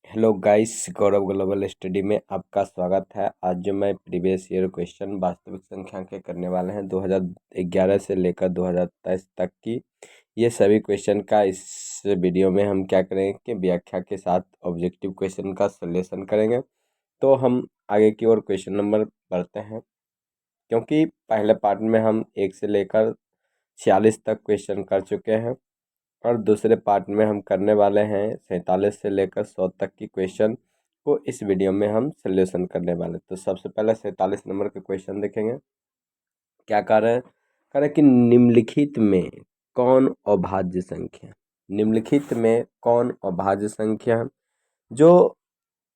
Hello guys, गौरव global study में आपका स्वागत है। आज जो मैं प्रीवियस ईयर क्वेश्चन वास्तविक संख्या के करने वाले हैं 2011 से लेकर 2023 तक की ये सभी क्वेश्चन का इस वीडियो में हम क्या करेंगे कि व्याख्या के साथ ऑब्जेक्टिव क्वेश्चन का सॉल्यूशन करेंगे। तो हम आगे की ओर क्वेश्चन नंबर बढ़ते हैं, क्योंकि पहले पार्ट में हम 1 से लेकर 46 तक क्वेश्चन कर चुके हैं और दूसरे पार्ट में हम करने वाले हैं 47 से लेकर 100 तक की क्वेश्चन को इस वीडियो में हम सॉल्यूशन करने वाले। तो सबसे पहले 47 नंबर के क्वेश्चन देखेंगे। क्या कह रहे हैं कि निम्नलिखित में कौन अभाज्य संख्या, निम्नलिखित में कौन अभाज्य संख्या जो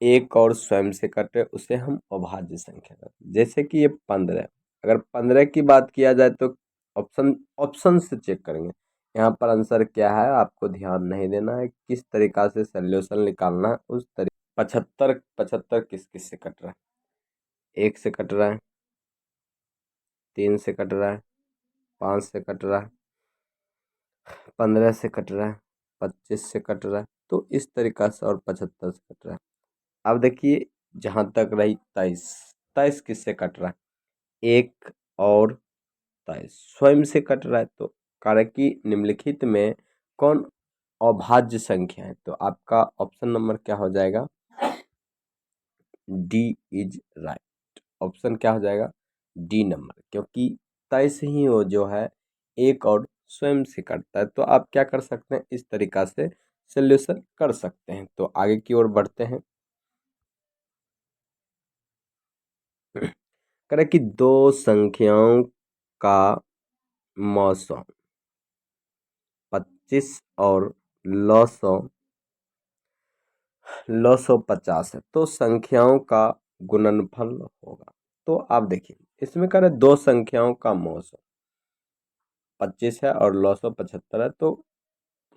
एक और स्वयं से कटे उसे हम अभाज्य संख्या कहते हैं। जैसे कि ये 15, अगर 15 की बात किया जाए तो ऑप्शन से चेक करेंगे। यहाँ पर आंसर क्या है आपको ध्यान नहीं देना है, किस तरीका से सॉल्यूशन निकालना है उस तरीके। 75 75 किस किस से कट रहा है? 1 से कट रहा है, 3 से कट रहा है, 5 से कट रहा है, 15 से कट रहा है, 25 से कट रहा है। तो इस तरीका से और 75 से कट रहा है। अब देखिए, जहाँ तक रही 23, 23 किससे कट रहा है? 1 और 23 स्वयं से कट रहा है। तो कार्य की निम्नलिखित में कौन अभाज्य संख्या है? तो आपका ऑप्शन नंबर क्या हो जाएगा? D is right. ऑप्शन क्या हो जाएगा? डी नंबर, क्योंकि 23 ही वो जो है एक और स्वयं से कटता है। तो आप क्या कर सकते हैं, इस तरीका से सोल्यूशन कर सकते हैं। तो आगे की ओर बढ़ते हैं। करें कि दो संख्याओं का मौसम 25 और लौ सौ 50 है, तो संख्याओं का गुणनफल होगा। तो आप देखिए, इसमें करें दो संख्याओं का मौसम 25 है और 975 है, तो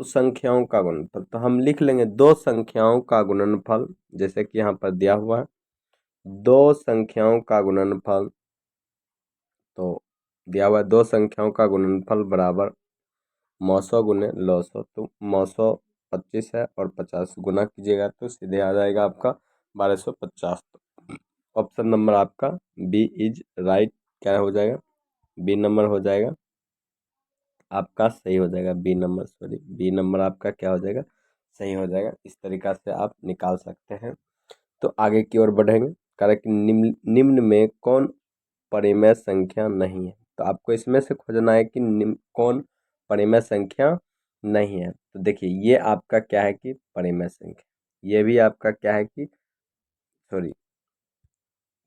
संख्याओं का गुणनफल तो हम लिख लेंगे दो संख्याओं का गुणनफल, जैसे कि यहाँ पर दिया हुआ है दो संख्याओं का गुणनफल। तो दिया हुआ है दो संख्याओं का गुणनफल बराबर 900 गुने 900। तो 900 25 है और 50 गुना कीजिएगा तो सीधे आ जाएगा आपका 1250। ऑप्शन नंबर आपका बी इज राइट। क्या हो जाएगा? बी नंबर हो जाएगा आपका, सही हो जाएगा। B number, sorry, B number आपका क्या हो जाएगा? सही हो जाएगा। इस तरीका से आप निकाल सकते हैं। तो आगे की ओर बढ़ेंगे। कारण कि निम्न निम्न में कौन परिमेय संख्या नहीं है? तो आपको इसमें से खोजना है कि निम्न कौन परिमेय संख्या नहीं है। तो देखिए, ये आपका क्या है कि परिमेय संख्या, ये भी आपका क्या है कि सॉरी,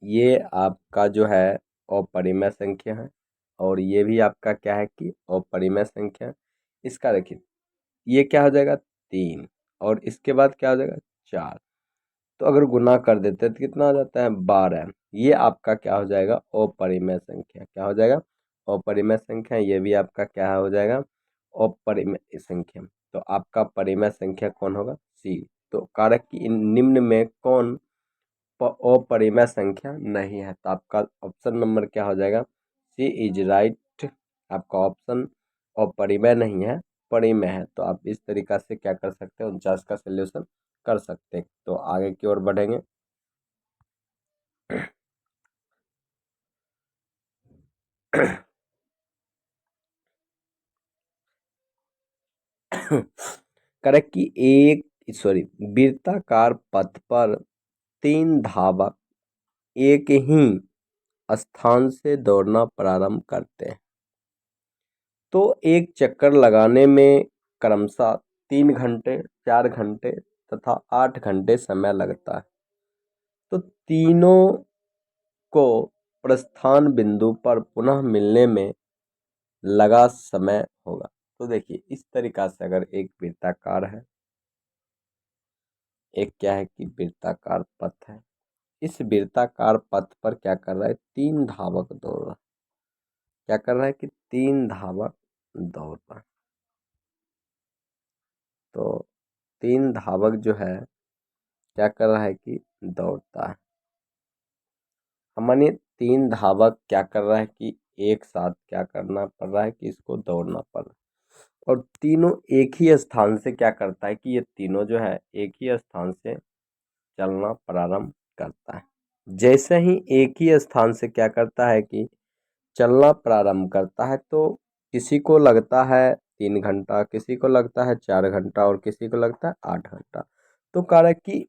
ये आपका जो है अपरिमेय संख्या है और ये भी आपका क्या है कि अपरिमेय संख्या है। इसका देखिए, ये क्या हो जाएगा? 3 और इसके बाद क्या हो जाएगा? 4। तो अगर गुना कर देते हैं तो कितना हो जाता है? 12। ये आपका क्या हो जाएगा? अपरिमेय संख्या। क्या हो जाएगा? अपरिमेय संख्या। ये भी आपका क्या हो जाएगा? अपरिमेय संख्या। तो आपका परिमेय संख्या कौन होगा? सी। तो कारक की इन निम्न में कौन अपरिमेय संख्या नहीं है? तो आपका ऑप्शन नंबर क्या हो जाएगा? सी इज राइट। आपका ऑप्शन अपरिमेय नहीं है, परिमेय है। तो आप इस तरीका से क्या कर सकते हैं? 49 का सोल्यूशन कर सकते हैं। तो आगे की ओर बढ़ेंगे। करेक्ट कि एक सॉरी वृत्ताकार पथ पर 3 धावक एक ही स्थान से दौड़ना प्रारंभ करते हैं। तो एक चक्कर लगाने में क्रमशः 3 घंटे, 4 घंटे तथा 8 घंटे समय लगता है। तो तीनों को प्रस्थान बिंदु पर पुनः मिलने में लगा समय होगा। तो देखिए, इस तरीका से अगर एक वृत्ताकार है, एक क्या है कि वृत्ताकार पथ है, इस वृत्ताकार पथ पर क्या कर रहा है? 3 धावक दौड़ रहा है। क्या कर रहा है कि 3 धावक दौड़ रहा है। तो 3 धावक जो है क्या कर रहा है कि दौड़ता है। हम मानिए 3 धावक क्या कर रहा है कि एक साथ क्या करना पड़ रहा है कि इसको दौड़ना पड़ रहा है, और तीनों एक ही स्थान से क्या करता है कि ये तीनों जो है एक ही स्थान से चलना प्रारंभ करता है। जैसे ही एक ही स्थान से क्या करता है कि चलना प्रारंभ करता है, तो किसी को लगता है 3 घंटा, किसी को लगता है 4 घंटा और किसी को लगता है 8 घंटा। तो कारण कि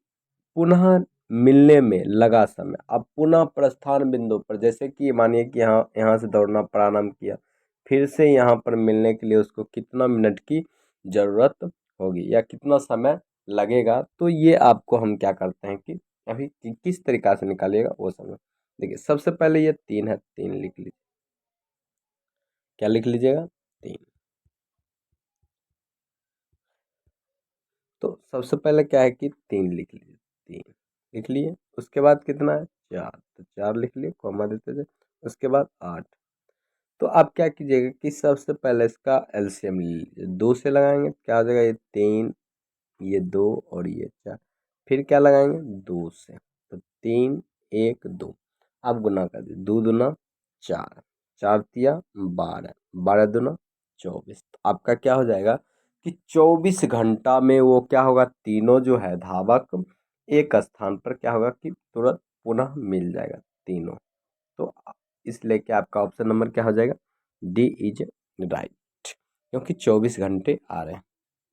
पुनः मिलने में लगा समय, अब पुनः प्रस्थान बिंदु पर, जैसे कि मानिए कि यहाँ यहाँ से दौड़ना प्रारंभ किया, फिर से यहाँ पर मिलने के लिए उसको कितना मिनट की ज़रूरत होगी या कितना समय लगेगा। तो ये आपको हम क्या करते हैं कि अभी किस तरीक़ा से निकालिएगा वो समय। देखिए सबसे पहले ये 3 है, 3 लिख लीजिए। क्या लिख लीजिएगा? 3। तो सबसे पहले क्या है कि 3 लिख लीजिए, 3 लिख लिए। उसके बाद कितना है? 4, तो 4 लिख लिए, कॉमा देते थे। उसके बाद 8। तो आप क्या कीजिएगा कि सबसे पहले इसका एलसीएम ले लीजिए, 2 से लगाएंगे क्या हो जाएगा? ये 3, ये 2 और ये 4। फिर क्या लगाएंगे? 2 से, तो 3 1 2। आप गुना कर दीजिए, 2 दूना 4, 4 तिया 12, 12 दूना 24। तो आपका क्या हो जाएगा कि 24 घंटा में वो क्या होगा, तीनों जो है धावक एक स्थान पर क्या होगा कि तुरंत पुनः मिल जाएगा तीनों। तो इसलिए क्या आपका ऑप्शन नंबर क्या हो जाएगा? डी इज राइट, क्योंकि 24 घंटे आ रहे हैं।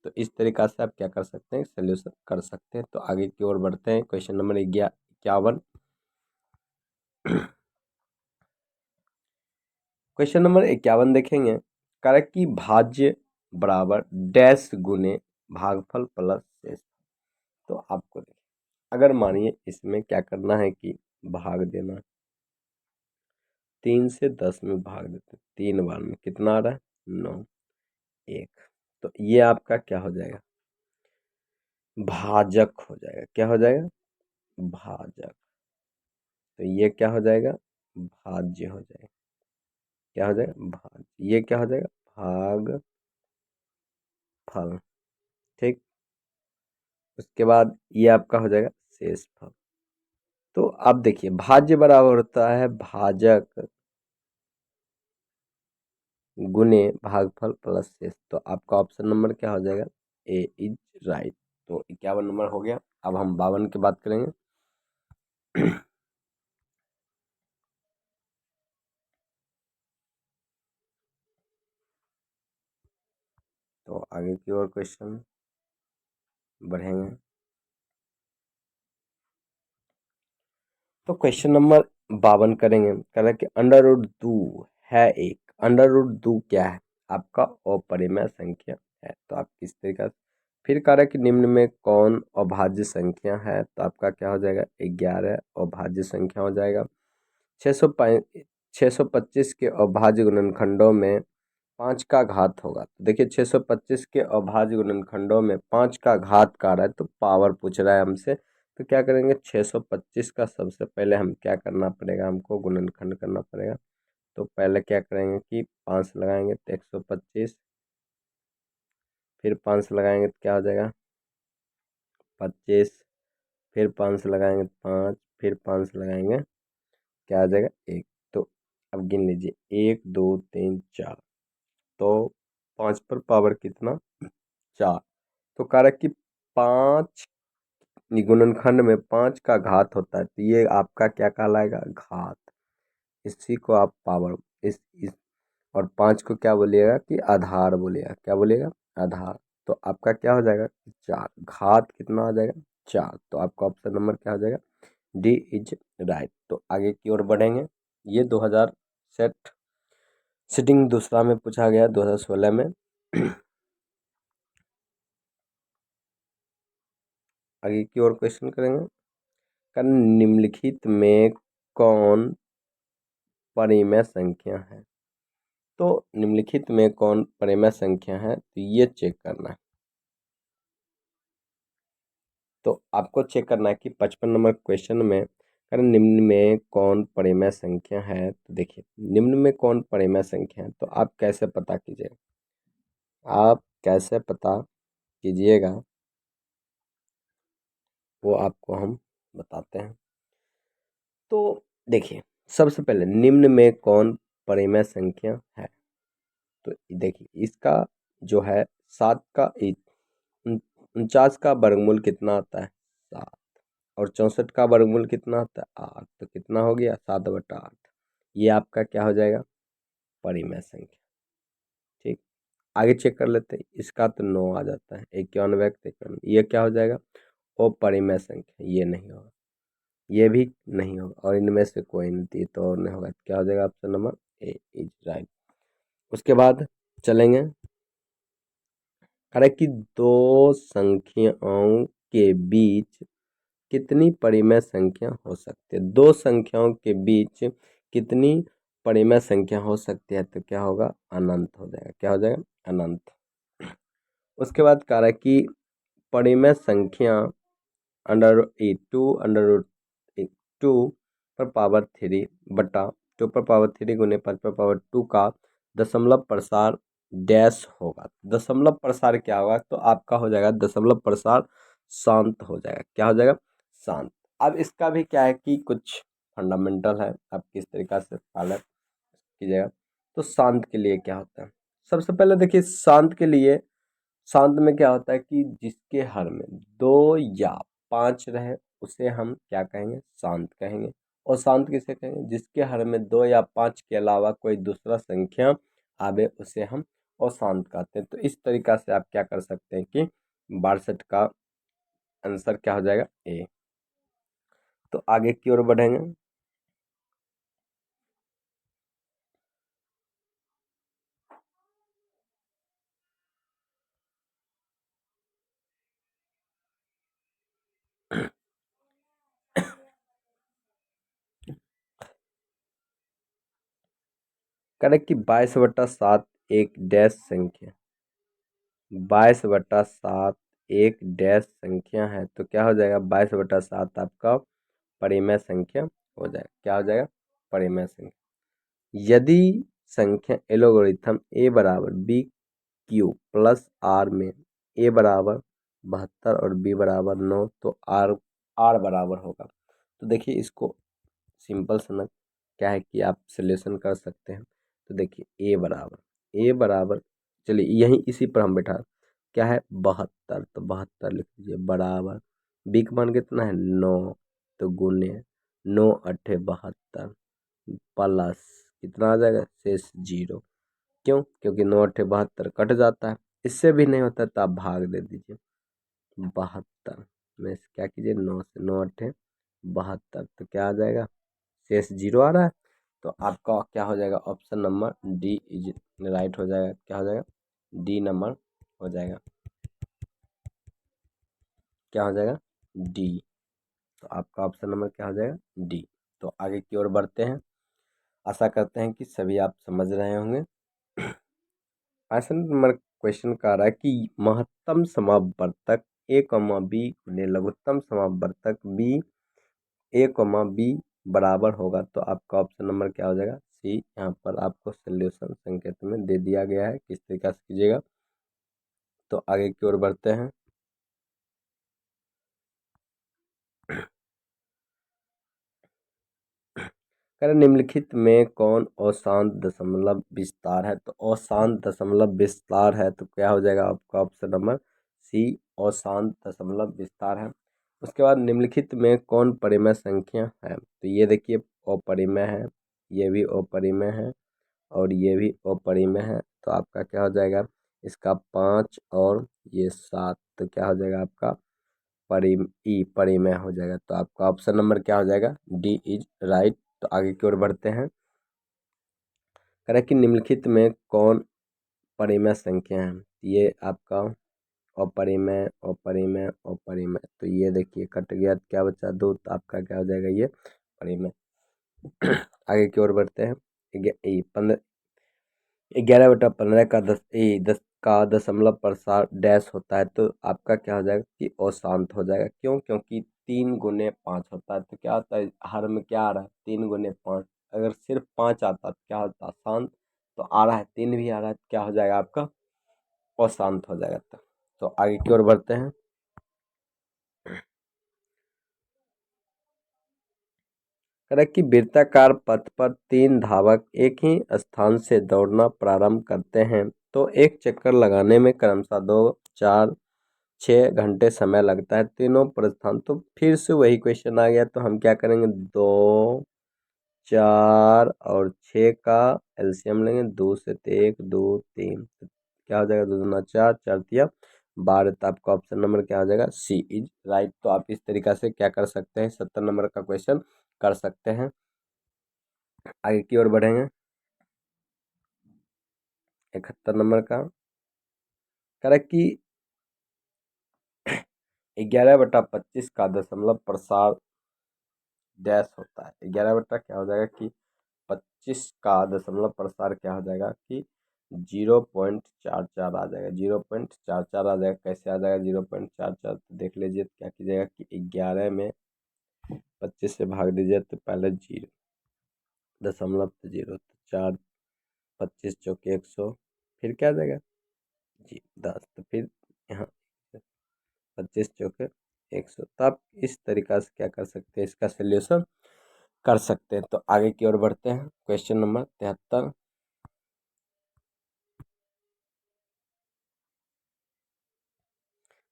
तो इस तरीक़ा से आप क्या कर सकते हैं, सोल्यूशन कर सकते हैं। तो आगे की ओर बढ़ते हैं। Question number 51। क्वेश्चन नंबर 51 देखेंगे। कारक की भाज्य बराबर डैश गुने भागफल प्लस शेष। तो आपको अगर मानिए इसमें क्या करना है कि भाग देना है, 3 से 10 में भाग देते हैं, 3 बार में कितना आ रहा है? 9, 1। तो ये आपका क्या हो जाएगा? भाजक हो जाएगा। क्या हो जाएगा? भाजक। तो ये क्या हो जाएगा? भाज्य हो जाएगा। क्या हो जाएगा? भाज्य। ये क्या हो जाएगा? भाग फल। ठीक। उसके बाद ये आपका हो जाएगा शेष फल। तो अब देखिए भाज्य बराबर होता है भाजक गुने भागफल प्लस शेष। तो आपका ऑप्शन नंबर क्या हो जाएगा? ए इज राइट। तो 51 नंबर हो गया। अब हम 52 की बात करेंगे। तो आगे की ओर क्वेश्चन बढ़ेंगे। तो क्वेश्चन नंबर 52 करेंगे। कह रहा है कि अंडर रूट 2 है एक। अंडर रूट 2 क्या है? आपका अपरिमेय संख्या है। तो आप किस तरीका से, फिर कह रहा है कि निम्न में कौन अभाज्य संख्या है? तो आपका क्या हो जाएगा? 11 अभाज्य संख्या हो जाएगा। 625 के अभाज्य गुणनखंडों में 5 का घात होगा। तो देखिए 625 के अभाज्य गुणनखंडों में 5 का घात का रहा है, तो पावर पूछ रहा है हमसे। तो क्या करेंगे? 625 का सबसे पहले हम क्या करना पड़ेगा, हमको गुणनखंड करना पड़ेगा। तो पहले क्या करेंगे कि 5 लगाएंगे तो 125, फिर 5 लगाएंगे तो क्या हो जाएगा? 25, फिर 5 लगाएंगे तो 5, फिर 5 लगाएंगे क्या आ जाएगा? 1। तो अब गिन लीजिए 1 2 3 4। तो 5 पर पावर कितना? 4। तो कारक की 5 गुणनखंड में 5 का घात होता है, तो ये आपका क्या कहलाएगा? घात। इसी को आप पावर इस और 5 को क्या बोलिएगा कि आधार बोलिएगा। क्या बोलिएगा? आधार। तो आपका क्या हो जाएगा? 4। घात कितना आ जाएगा? 4। तो आपका ऑप्शन नंबर क्या हो जाएगा? D is right. तो आगे की ओर बढ़ेंगे। ये 2000 सेट सिटिंग दूसरा में पूछा गया 2016 में। आगे की ओर क्वेश्चन करेंगे। निम्नलिखित में कौन परिमेय संख्या है? तो निम्नलिखित में कौन परिमेय संख्या है, तो ये चेक करना है। तो आपको चेक करना है कि 55 नंबर क्वेश्चन में निम्न में कौन परिमेय संख्या है। तो देखिए निम्न में कौन परिमेय संख्या है, तो आप कैसे पता कीजिएगा? आप कैसे पता कीजिएगा वो आपको हम बताते हैं। तो देखिए सबसे पहले निम्न में कौन परिमेय संख्या है। तो देखिए इसका जो है 7 का 49 का वर्गमूल कितना आता है? 7। और 64 का वर्गमूल कितना होता है 8, तो कितना हो गया 7/8। ये आपका क्या हो जाएगा परिमेय संख्या। ठीक, आगे चेक कर लेते हैं, इसका तो 9 आ जाता है 51 ये क्या हो जाएगा अपरिमेय संख्या, ये नहीं होगा, ये भी नहीं होगा और इनमें से कोई नहीं, तो और नहीं होगा, क्या हो जाएगा option number A is right. उसके बाद चलेंगे, अरे कि दो संख्याओं के बीच कितनी परिमेय संख्या हो सकती है, दो संख्याओं के बीच कितनी परिमेय संख्या हो सकती है, तो क्या होगा अनंत हो जाएगा, क्या हो जाएगा अनंत। उसके बाद कह रहा है कि परिमेय संख्या √2 पर पावर 3 बटा 2 पर पावर 3 गुने 5 पर पावर 2 का दशमलव प्रसार डैश होगा। दशमलव प्रसार क्या होगा, तो आपका हो जाएगा दशमलव प्रसार शांत हो जाएगा, क्या हो जाएगा शांत। अब इसका भी क्या है कि कुछ फंडामेंटल है, आप किस तरीका से पालन कीजिएगा। तो शांत के लिए क्या होता है, सबसे पहले देखिए शांत के लिए, शांत में क्या होता है कि जिसके हर में 2 या 5 रहे उसे हम क्या कहेंगे शांत कहेंगे। और शांत किसे कहेंगे, जिसके हर में 2 या 5 के अलावा कोई दूसरा संख्या आवे उसे हम अशांत कहते हैं। तो इस तरीका से आप क्या कर सकते हैं कि 62 का आंसर क्या हो जाएगा ए। तो आगे की ओर बढ़ेंगे, करेक्ट कि 22/7 एक डैश संख्या, 22/7 एक डैश संख्या है, तो क्या हो जाएगा 22/7 आपका परिमेय संख्या हो जाएगा, क्या हो जाएगा परिमेय संख्या। यदि संख्या एलोगोरिथम ए बराबर बी क्यू प्लस आर में ए बराबर 72 और बी बराबर 9, तो आर आर बराबर होगा। तो देखिए इसको सिंपल समझ क्या है कि आप सॉल्यूशन कर सकते हैं। तो देखिए ए बराबर चलिए यहीं इसी पर हम बैठा, क्या है 72, तो 72 लिख लीजिए बराबर बी का मान कितना है 9, तो गुने 9×8 = 72 प्लस कितना आ जाएगा शेष 0। क्यों, क्योंकि 9×8 = 72 कट जाता है, इससे भी नहीं होता तो आप भाग दे दीजिए 72 में से क्या कीजिए 9 से 9×8 = 72, तो क्या आ जाएगा शेष 0 आ रहा है। तो आपका क्या हो जाएगा option number D is right हो जाएगा, क्या हो जाएगा डी नंबर हो जाएगा, क्या हो जाएगा डी। तो आपका ऑप्शन नंबर क्या हो जाएगा डी। तो आगे की ओर बढ़ते हैं, आशा करते हैं कि सभी आप समझ रहे होंगे। क्वेश्चन नंबर क्वेश्चन का रहा है कि महत्तम समावर्तक a, b गुने लघुत्तम समावर्तक b a, b बराबर होगा, तो आपका ऑप्शन नंबर क्या हो जाएगा सी। यहाँ पर आपको सॉल्यूशन संकेत में दे दिया गया है, किस तरीके से कीजिएगा। तो आगे की ओर बढ़ते हैं, कह रहे निम्नलिखित में कौन अशांत दशमलव विस्तार है, तो अशांत दशमलव विस्तार है, तो क्या हो जाएगा आपका ऑप्शन नंबर सी अशांत दशमलव विस्तार है। उसके बाद निम्नलिखित में कौन परिमेय संख्या है, तो ये देखिए अपरिमेय है, ये भी अपरिमेय है और ये भी अपरिमेय है, तो आपका क्या हो जाएगा इसका 5 और ये 7, तो क्या हो जाएगा आपका परिमेय हो जाएगा। तो आपका ऑप्शन नंबर क्या हो जाएगा डी इज राइट। तो आगे की ओर बढ़ते हैं, कह रहा है कि निम्नलिखित में कौन परिमेय संख्या है, ये आपका अपरिमेय अपरिमेय अपरिमेय, तो ये देखिए कट गया तो क्या बचा 2, तो आपका क्या हो जाएगा ये परिमेय। आगे की ओर बढ़ते हैं, 11/15 का 10 का दशमलव प्रसार डैश होता है, तो आपका क्या हो जाएगा कि अशांत हो जाएगा। क्यों, क्योंकि 3×5 होता है, तो क्या होता है हर में क्या आ रहा है 3×5, अगर सिर्फ 5 आता तो क्या होता शांत, तो आ रहा है 3 भी आ रहा है, तो क्या हो जाएगा आपका अशांत हो जाएगा। तो आगे की ओर बढ़ते हैं, कह रहा है कि वृत्ताकार पथ पर 3 धावक एक ही स्थान से दौड़ना प्रारंभ करते हैं, तो एक चक्कर लगाने में क्रमशः 2, 4 6 घंटे समय लगता है तीनों प्रस्थान। तो फिर से वही क्वेश्चन आ गया, तो हम क्या करेंगे, 2, 4 और 6 का एलसीएम लेंगे। 2 से 1, 2, 3, तो क्या हो जाएगा, 2 दूना 4, 4 तिया 12। तो आपका ऑप्शन नंबर क्या हो जाएगा, सी इज राइट। तो आप इस तरीका से क्या कर सकते हैं, 70 नंबर का क्वेश्चन कर सकते हैं। आगे की ओर बढ़ेंगे। 71 नंबर का करेक्ट कि 11/25 का दशमलव प्रसार डैश होता है। 11 बटा क्या हो जाएगा कि 25 का दशमलव प्रसार क्या हो जाएगा कि 0.44 आ जाएगा। 0.44 आ जाएगा। कैसे आ जाएगा 0.44, तो देख लीजिए क्या कीजिएगा कि 11 में 25 से भाग दीजिए, तो पहले 0.0 तो 4, 25 चौके 100, फिर क्या आ जाएगा जी 10, तो फिर यहाँ 25 चौके 100। तो आप इस तरीका से क्या कर सकते हैं, इसका सोल्यूशन कर सकते हैं। तो आगे की ओर बढ़ते हैं। Question number 73।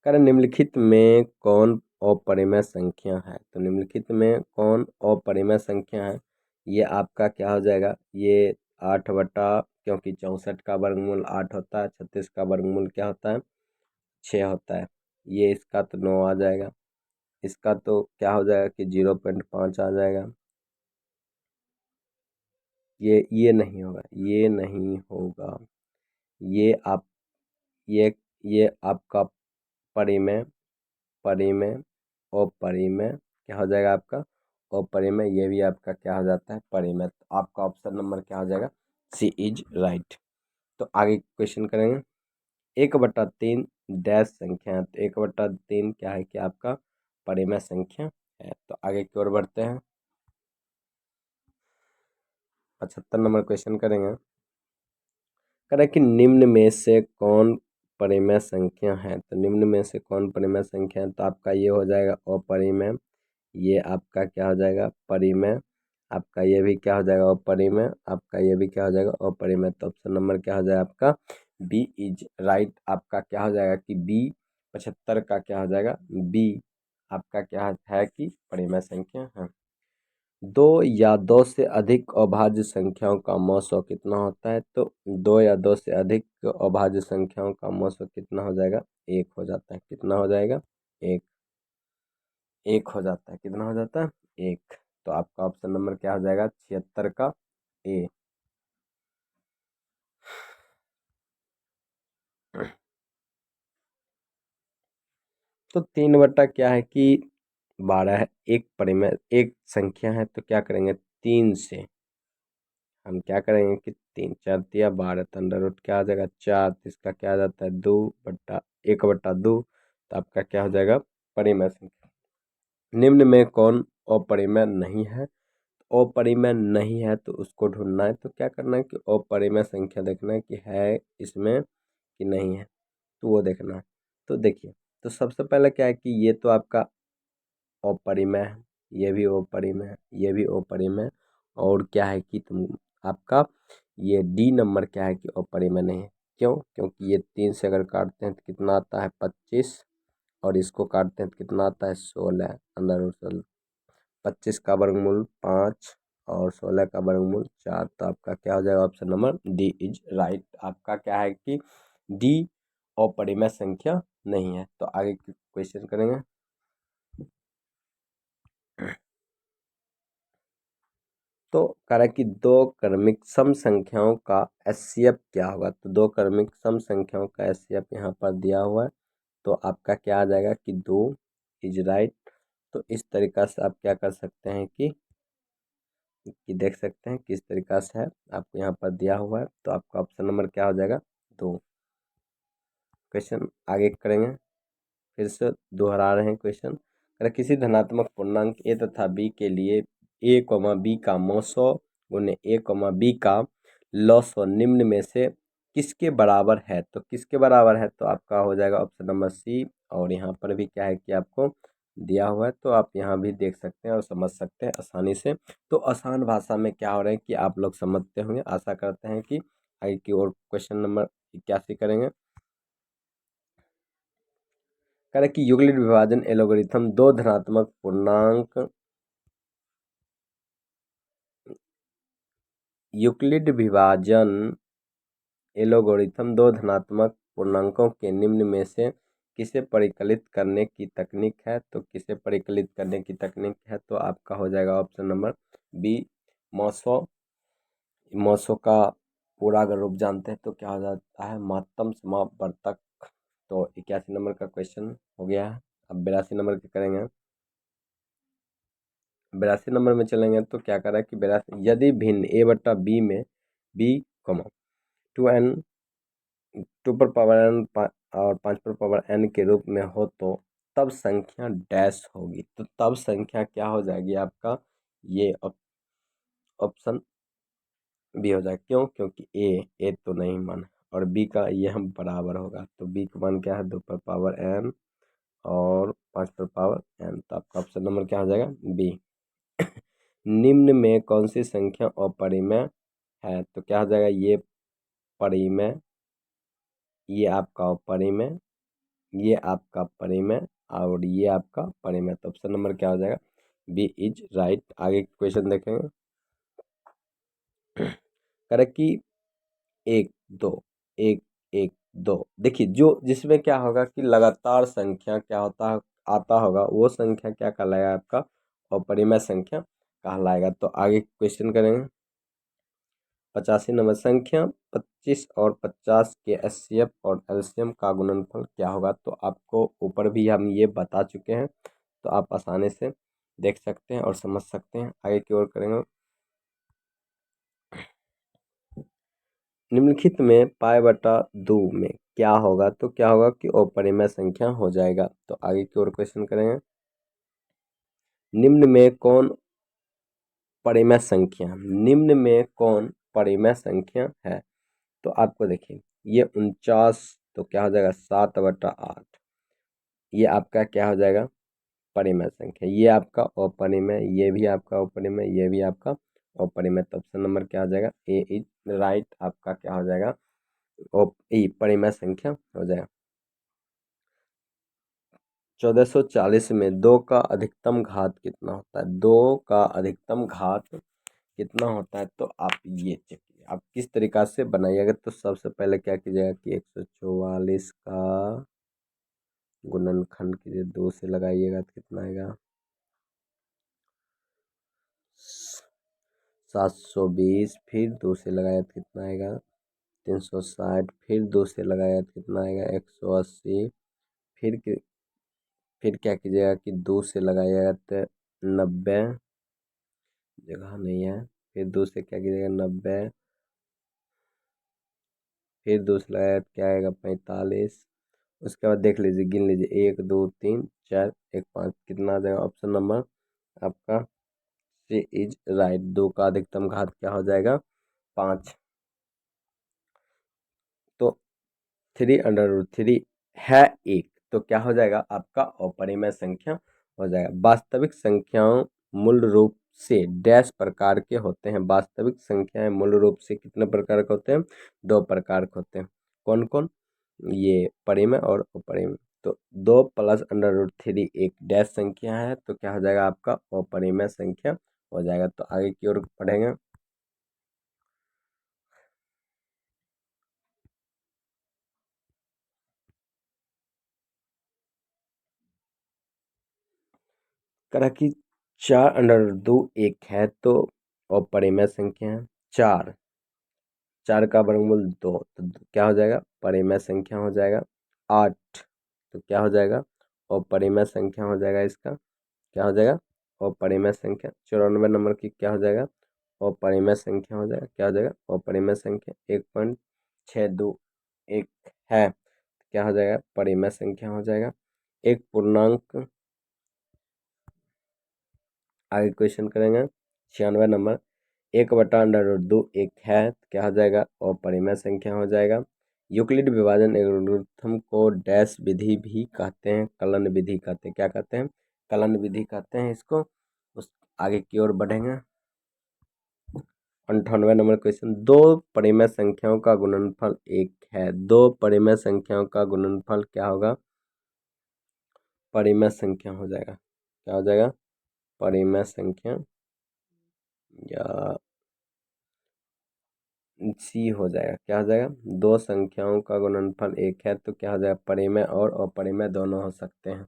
कारण निम्नलिखित में कौन अपरिमेय संख्या है। तो निम्नलिखित में कौन अपरिमेय संख्या है, ये आपका क्या हो जाएगा, ये 8 बटा, क्योंकि 64 का वर्गमूल 8 होता है, 36 का वर्गमूल क्या होता है 6 होता है। ये इसका तो 9 आ जाएगा। इसका तो क्या हो जाएगा कि 0.5 आ जाएगा। ये नहीं होगा, ये नहीं होगा। ये आप ये आपका परिमेय, परिमेय अपरिमेय क्या हो जाएगा आपका अपरिमेय। ये भी आपका क्या हो जाता है परिमेय। तो आपका ऑप्शन नंबर क्या हो जाएगा, सी इज राइट। तो आगे क्वेश्चन करेंगे। 1/3 डैश संख्या है। तो 1/3 क्या है कि आपका परिमेय संख्या है। तो आगे की ओर बढ़ते हैं। 75 नंबर क्वेश्चन करेंगे। करें कि निम्न में से कौन परिमेय संख्या है। तो निम्न में से कौन परिमेय संख्या है, तो आपका ये हो जाएगा अपरिमेय। ये आपका क्या हो जाएगा परिमेय। आपका ये भी क्या हो जाएगा अपरिमेय। आपका ये भी क्या हो जाएगा अपरिमेय। तो ऑप्शन नंबर क्या हो जाएगा आपका बी इज राइट। आपका क्या हो जाएगा कि बी 75 का क्या हो जाएगा बी आपका क्या है कि परिमेय संख्या है। 2 या 2 से अधिक अभाज्य संख्याओं का मौसो कितना होता है। तो 2 या 2 से अधिक अभाज्य संख्याओं का मौसो कितना हो जाएगा, 1 हो जाता है। कितना हो जाएगा, 1। 1 हो जाता है। कितना हो जाता है, 1। तो आपका ऑप्शन नंबर क्या हो जाएगा 76 का ए। तो 3 बटा क्या है कि 12 है। एक परिमेय एक संख्या है, तो क्या करेंगे 3 से हम क्या करेंगे कि 3 4 तिया 12, तो अंडर रूट क्या आ जाएगा 4। तो इसका क्या आ जाता है 1/2। तो आपका क्या हो जाएगा परिमेय संख्या। निम्न में कौन अपरिमेय नहीं है। अपरिमेय नहीं है तो उसको ढूंढना है। तो क्या करना है कि अपरिमेय संख्या देखना है कि है इसमें कि नहीं है, तो वो देखना है। तो देखिए, तो सबसे पहले क्या है कि ये तो आपका अपरिमेय है, ये भी अपरिमेय है, ये भी अपरिमेय है। और क्या है कि तुम आपका ये डी नंबर क्या है कि अपरिमेय नहीं है। क्यों, क्योंकि ये 3 से अगर काटते हैं तो कितना आता है 25, और इसको काटते हैं तो कितना आता है 16। अंदर रूट 25 का वर्गमूल 5 और 16 का वर्गमूल 4। तो आपका क्या हो जाएगा option number D is right. आपका क्या है कि डी अपरिमेय संख्या नहीं है। तो आगे क्वेश्चन करेंगे। तो कह रहा है कि दो क्रमिक सम संख्याओं का एचसीएफ क्या होगा। तो दो क्रमिक सम संख्याओं का एचसीएफ यहाँ पर दिया हुआ है। तो आपका क्या आ जाएगा कि 2 इज राइट। तो इस तरीका से आप क्या कर सकते हैं कि देख सकते हैं किस तरीका से है आपको यहाँ पर दिया हुआ है। तो आपका ऑप्शन नंबर क्या हो जाएगा 2। क्वेश्चन आगे करेंगे। फिर से दोहरा रहे हैं क्वेश्चन। अगर किसी धनात्मक पूर्णांक ए तथा बी के लिए ए कॉमा बी का मौसो गुने ए कॉमा बी का लॉसो निम्न में से किसके बराबर है। तो किसके बराबर है, तो आपका हो जाएगा ऑप्शन नंबर सी। और यहाँ पर भी क्या है कि आपको दिया हुआ है, तो आप यहाँ भी देख सकते हैं और समझ सकते हैं आसानी से। तो आसान भाषा में क्या हो रहा है कि आप लोग समझते होंगे। आशा करते हैं कि आगे की और क्वेश्चन नंबर 81 करेंगे। कह रहे कि यूक्लिड विभाजन एल्गोरिथम दो धनात्मक पूर्णांक यूक्लिड विभाजन एल्गोरिथम दो धनात्मक पूर्णांकों के निम्न में से किसे परिकलित करने की तकनीक है। तो किसे परिकलित करने की तकनीक है तो आपका हो जाएगा ऑप्शन नंबर बी मॉसो। मॉसो का पूरा अगर रूप जानते हैं तो क्या हो जाता है, महत्तम समावर्तक। तो 81 नंबर का क्वेश्चन हो गया है। अब 82 नंबर के करेंगे। 82 नंबर में चलेंगे तो क्या कर रहा है कि 82 यदि भिन्न a बटा b में b कॉमा 2n 2 पर पावर n और 5 पर पावर n के रूप में हो तो तब संख्या डैश होगी। तो तब संख्या क्या हो जाएगी आपका, ये ऑप्शन बी हो जाएगा। क्यों? क्योंकि ए तो नहीं मान और बी का ये हम बराबर होगा। तो बी का मान क्या है, 2 पर पावर n और 5 पर पावर n। तो आपका ऑप्शन नंबर क्या हो जाएगा, बी। निम्न में कौन सी संख्या अपरिमेय है। तो क्या हो जाएगा, ये परिमेय, ये आपका अपरिमेय, ये आपका परिमेय और ये आपका परिमेय। तो ऑप्शन नंबर क्या हो जाएगा, बी इज राइट। आगे क्वेश्चन देखेंगे। करेक्ट कि 1 2 1 1 2 देखिए, जो जिसमें क्या होगा कि लगातार संख्या क्या होता है आता होगा, वो संख्या क्या कहलाएगा आपका अपरिमेय संख्या कहलाएगा। तो आगे क्वेश्चन करेंगे। 85 नंबर संख्या 25 और 50 के एचसीएफ और एलसीएम का गुणनफल क्या होगा। तो आपको ऊपर भी हम ये बता चुके हैं, तो आप आसानी से देख सकते हैं और समझ सकते हैं। आगे की ओर करेंगे। निम्नलिखित में पाई बटा 2 में क्या होगा। तो क्या होगा कि अपरिमेय संख्या हो जाएगा। तो आगे की ओर क्वेश्चन करेंगे। निम्न में कौन परिमेय संख्या, निम्न में कौन परिमेय संख्या है। तो आपको देखिए ये 49, तो क्या हो जाएगा 7/8। ये आपका क्या हो जाएगा परिमेय संख्या। ये आपका अपरिमेय, ये भी आपका अपरिमेय, ये भी आपका अपरिमेय। तो ऑप्शन नंबर क्या हो जाएगा, ए इज राइट। आपका क्या हो जाएगा परिमेय संख्या हो जाएगा। 1440 में 2 का अधिकतम घात कितना होता है। 2 का अधिकतम घात कितना होता है। तो आप ये चेकिए आप किस तरीका से बनाइएगा। तो सबसे पहले क्या कीजिएगा कि 144 का गुणनखंड कीजिए, 2 से लगाइएगा तो कितना आएगा 720। फिर 2 से लगाया तो कितना आएगा 360। फिर 2 से लगाया तो कितना आएगा 180। फिर क्या कीजिएगा कि 2 से लगाइएगा तो 90, जगह नहीं है। फिर 2 से क्या कीजिएगा 90। फिर 2 से लगाया तो क्या आएगा 45। उसके बाद देख लीजिए, गिन लीजिए 1 2 3 4 1 5 कितना आ जाएगा। ऑप्शन नंबर आपका सी इज राइट। 2 का अधिकतम घात क्या हो जाएगा 5। तो 3√3 है 1, तो क्या हो जाएगा आपका अपरिमेय संख्या हो जाएगा। वास्तविक संख्याओं मूल रूप से डैश प्रकार के होते हैं। वास्तविक संख्याएं मूल रूप से कितने प्रकार के होते हैं, 2 प्रकार के होते हैं। कौन कौन, ये परिमेय और अपरिमेय। तो 2 + √3 एक डैश संख्या है, तो क्या हो जाएगा आपका अपरिमेय संख्या हो जाएगा। तो आगे की ओर पढ़ेंगे। करा कि 4√2 एक है, तो अपरिमेय संख्या है। 4 का वर्गमूल 2, तो क्या हो जाएगा परिमेय संख्या हो जाएगा। 8, तो क्या हो जाएगा अपरिमेय संख्या हो जाएगा। इसका क्या हो जाएगा अपरिमेय संख्या। 94 नंबर की क्या हो जाएगा अपरिमेय संख्या हो जाएगा। क्या हो जाएगा अपरिमेय संख्या। 1.62 एक है, क्या हो जाएगा परिमेय संख्या हो जाएगा। एक पूर्णांक। आगे क्वेश्चन करेंगे। 96 नंबर 1/√2 एक है, क्या हो जाएगा अपरिमेय संख्या हो जाएगा। यूक्लिड विभाजन एल्गोरिथम को डैश विधि भी कहते हैं, कलन विधि कहते हैं। क्या कहते हैं, कलन विधि कहते हैं इसको। उस आगे की ओर बढ़ेंगे। 98 नंबर क्वेश्चन, दो परिमेय संख्याओं का गुणनफल एक है। दो परिमेय संख्याओं का गुणनफल क्या होगा परिमेय संख्या हो जाएगा। क्या हो जाएगा? परिमेय संख्या या सी हो जाएगा। क्या हो जाएगा? दो संख्याओं का गुणनफल एक है तो क्या हो जाएगा? परिमेय और अपरिमेय दोनों हो सकते हैं।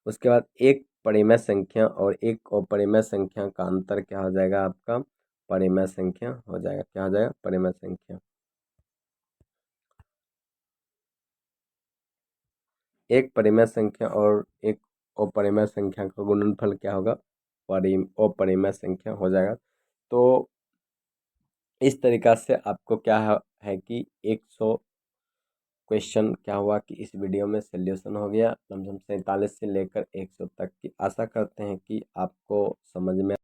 उसके बाद एक परिमेय संख्या और एक अपरिमेय संख्या का अंतर क्या हो जाएगा? आपका परिमेय संख्या हो जाएगा। क्या हो जाएगा? परिमेय संख्या। एक परिमेय संख्या और एक अपरिमेय संख्या का गुणनफल क्या होगा? अपरिमेय संख्या हो जाएगा। तो इस तरीका से आपको क्या है कि 100 क्वेश्चन क्या हुआ कि इस वीडियो में सोल्यूशन हो गया लमसम 47 से लेकर 100 तक की। आशा करते हैं कि आपको समझ में